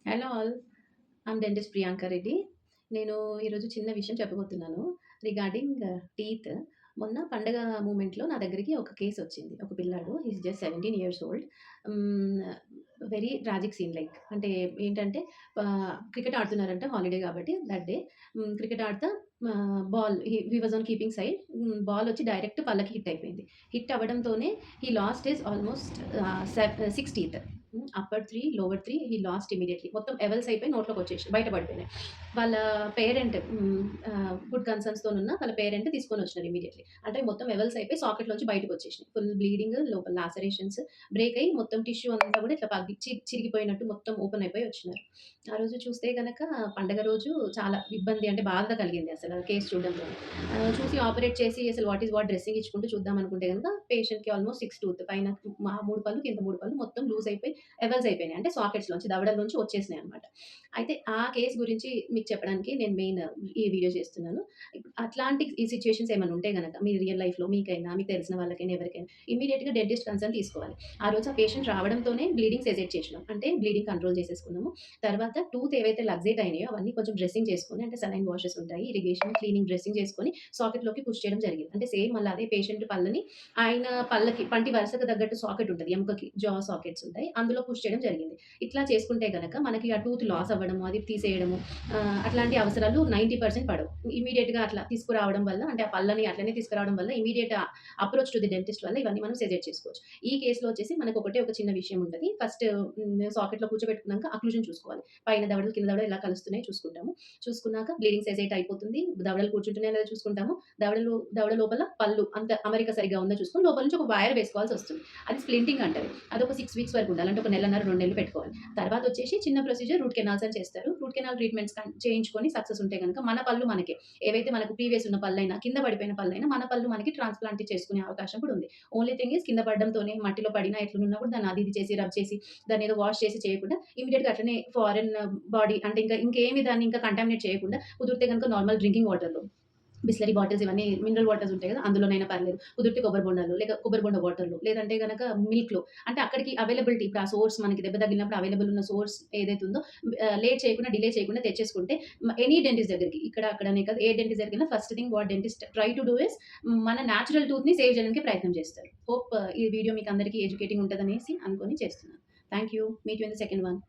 Hello all. I'm dentist Priyanka Reddy. నేను ఈరోజు చిన్న విషయం చెప్పబోతున్నాను. Regarding teeth. మొన్న పండగ మూమెంట్‌లో నా దగ్గరికి ఒక కేసొచ్చింది. ఒక పిల్లాడు. He is just 17 years old. Hmm. Very tragic scene like అంటే ఏంటంటే క్రికెట్ ఆడుతున్నారంట హాలిడే కాబట్టి దట్ డే. క్రికెట్ ఆడుతా ball he was on keeping side. బాలొచ్చి డైరెక్ట్ పళ్ళకి హిట్ అయిపోయింది. హిట్ అవ్వడంతోనే he lost his almost 6 teeth. Upper 3, lower 3 he lost immediately. మొత్తం ఎవల్స్ అయిపోయి నోట్లోకొచ్చేసినాయి. బయట పడిపోయినాయి. వాళ్ళ పేరెంట్ గుడ్ కన్సర్న్స్‌తోనున్న వాళ్ళ పేరెంట్ తీసుకొనొచ్చినారు ఇమ్మీడియేట్‌లీ. అంటే మొత్తం ఎవల్స్ అయిపోయి సాకెట్‌లోంచి బయటకొచ్చేసినాయి. ఫుల్ బ్లీడింగ్, లోపల లాసరేషన్స్, బ్రేక్ అయ్యి మొత్తం టిష్యూ అంతా కూడా ఇట్లా పగి చిరిగిపోయినట్టు మొత్తం ఓపెన్ అయిపోయి వచ్చినారు. ఆ రోజు చూస్తే గనక పండగ రోజు చాలా ఇబ్బంది అంటే బాధ కలిగింది అసలు కేస్ చూడడంతోని. చూసి ఆపరేట్ చేసి అసలు వాట్ ఈస్ వాట్ డ్రెస్సింగ్ ఇచ్చుకుంటూ చూద్దాం అనుకుంటే గనక పేషెంట్‌కి ఆల్‌మోస్ట్ 6 టూత్ పైన 3 పళ్ళు, కింద 3 పళ్ళు మొత్తం లూజ్ అయిపోయి ఎవల్స్ అయిపోయినాయి. అంటే సాకెట్స్‌లోంచి దవడల్లోంచి వచ్చేసినాయన్నమాట. అయితే ఆ కేస్ గురించి మీకు చెప్పడానికి నేను మెయిన్ ఈ వీడియో చేస్తున్నాను. అట్లాంటి ఈ సిట్యుయేషన్స్ ఏమైనా ఉంటే గనక మీ రియల్ లైఫ్‌లో మీకైనా, మీకు తెలిసిన వాళ్ళకైనా ఎవరికైనా ఇమ్మీడియేట్‌గా డెంటిస్ట్ కన్సల్ట్ తీసుకోవాలి. ఆ రోజు ఆ పేషెంట్ రావడంతోనే బ్లీడింగ్ సెజెట్ చేసినాం. అంటే బ్లీడింగ్ కంట్రోల్ చేసేసుకున్నాము. తర్వాత టూత్ ఏవైతే లగ్జేట్ అయినాయో అవన్నీ కొంచెం డ్రెస్సింగ్ చేసుకొని అంటే సలైన్ వాషెస్ ఉంటాయి. ఇరిగేషన్, క్లీనింగ్, డ్రెస్సింగ్ చేసుకొని సాకెట్‌లోకి పుష్ చేయడం జరిగింది. అంటే సేమ్ మళ్ళీ అదే పేషెంట్ పళ్ళని ఆయన పళ్ళకి పంటి వరుసకు తగ్గట్టు సాకెట్ ఉంటది. ఎముకకి జా సాకెట్స్ ఉంటాయి. అందులో పుష్ చేయడం జరిగింది. ఇట్లా చేసుకుంటే గనక మనకి ఆ టూత్ లాస్ అవ్వడము, అది తీసేయడము అట్లాంటి అవసరాలు 90% పడవు. ఇమ్మీడియేట్‌గా అట్లా తీసుకురావడం వల్ల అంటే ఆ పళ్ళని అట్లనే తీసుకురావడం వల్ల immediate approach to the dentist వల్ల ఇవన్నీ మనం సెజెట్ చేసుకోవచ్చు. ఈ కేస్‌లో వచ్చేసి మనకు ఒకటే ఒక చిన్న విషయం ఉంటది. ఫస్ట్ సాకెట్‌లో కూర్చోబెట్టుకున్నాక అక్లూజన్ చూసుకోవాలి. పైన దవడలు, కింద దవడలు ఎలా కలుస్తున్నాయో చూసుకుంటాము. చూసుకున్నాక బ్లీడింగ్ సెజెట్ అయిపోతుంది. దవడలు కూర్చుంటున్నాయో లేదో చూసుకుంటాము. దవడ లోపల పళ్ళు అంత అమరిక సరిగ్గా ఉందో చూసుకొని లోపల నుంచి ఒక వైర్ వేసుకోవాల్సొస్తుంది. అది స్ప్లింటింగ్ అంటారు. అదొక 6 వీక్స్ వరకు ఉండాలి. అంటే ఒక నెలన్నర, 2 నెలలు పెట్టుకోవాలి. తర్వాత వచ్చేసి చిన్న ప్రొసీజర్ రూట్ కెనాల్స్ అని చేస్తారు. రూట్ కెనాల్ ట్రీట్మెంట్స్ చేయించుకొని సక్సెస్ ఉంటే గనక మన పళ్ళు మనకే. ఏవైతే మనకు ప్రీవియస్ ఉన్న పళ్ళైనా, కింద పడిపోయిన పళ్ళైనా మన పళ్ళు మనకి ట్రాన్స్‌ప్లాంట్ చేసుకునే అవకాశం కూడా ఉంది. ఓన్లీ థింగ్ ఈస్ కింద పడడంతోనే మట్టిలో పడినా ఎట్లనున్నా కూడా దాన్ని అది ఇది చేసి రబ్ చేసి దాన్నేదో వాష్ చేసి చేయకుండా ఇమ్మీడియేట్‌గా అట్లనే ఫారెన్ బాడీ అంటే ఇంకేమి దాన్ని ఇంకా కంటామినేట్ చేయకుండా కుదిరితే గనుక నార్మల్ డ్రింకింగ్ వాటర్‌లో బిస్లరీ బాటిల్స్ ఇవన్నీ మినరల్ వాటర్స్ ఉంటాయి కదా! అందులోనైనా పర్లేదు. కుదిరితే కొబ్బరి బొండాలు, లేక కొబ్బరి బొండ వాటర్‌లో లేదంటే గనక మిల్క్‌లో అంటే అక్కడికి అవైలబిలిటీ ఇప్పుడు ఆ సోర్స్ మనకి దెబ్బ తగిలినప్పుడు అవైలబుల్ ఉన్న సోర్స్ ఏదైతే ఉందో లేట్ చేయకుండా, డిలే చేయకుండా తెచ్చేసుకుంటే ఎనీ డెంటిస్ట్ దగ్గరికి ఇక్కడ అక్కడనే కాదు ఏ డెంటిస్ట్ దగ్గరికెళ్ళినా first thing what dentist try to do is మన నేచురల్ టూత్‌ని సేవ్ చేయడానికి ప్రయత్నం చేస్తారు. హోప్ ఈ వీడియో మీకు అందరికీ ఎడ్యుకేటింగ్ ఉంటదనేసి అనుకోని చేస్తున్నాను. Thank you. Meet you in the second one.